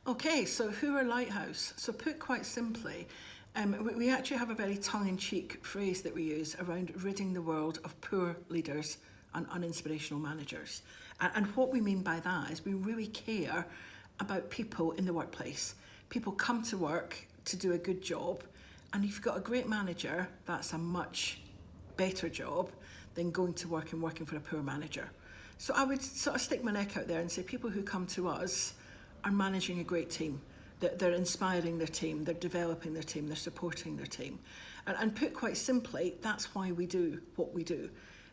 Okay, so who are Lighthouse? So put quite simply, we actually have a very tongue-in-cheek phrase that we use around ridding the world of poor leaders and uninspirational managers. And what we mean by that is we really care about people in the workplace. People come to work to do a good job, and if you've got a great manager, that's a much better job than going to work and working for a poor manager. So I would sort of stick my neck out there and say people who come to us are managing a great team. They're inspiring their team, they're developing their team, they're supporting their team. And put quite simply, that's why we do what we do.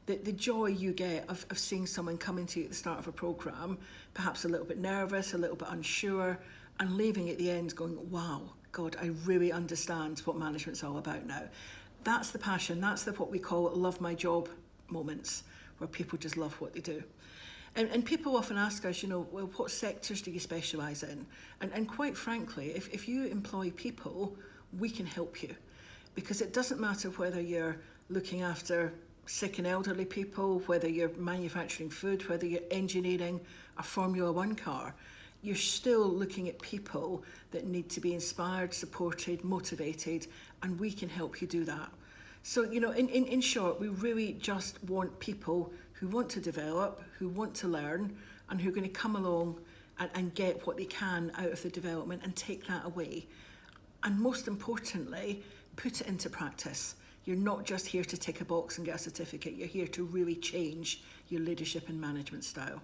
The joy you get of seeing someone coming to you at the start of a programme, perhaps a little bit nervous, a little bit unsure, and leaving at the end going, wow, God, I really understand what management's all about now. That's the passion, that's what we call love my job moments, where people just love what they do. And people often ask us, well, what sectors do you specialise in? And quite frankly, if you employ people, we can help you. Because it doesn't matter whether you're looking after sick and elderly people, whether you're manufacturing food, whether you're engineering a Formula One car, you're still looking at people that need to be inspired, supported, motivated, and we can help you do that. So, in short, we really just want people who want to develop, who want to learn, and who are going to come along and get what they can out of the development and take that away. And most importantly, put it into practice. You're not just here to tick a box and get a certificate. You're here to really change your leadership and management style.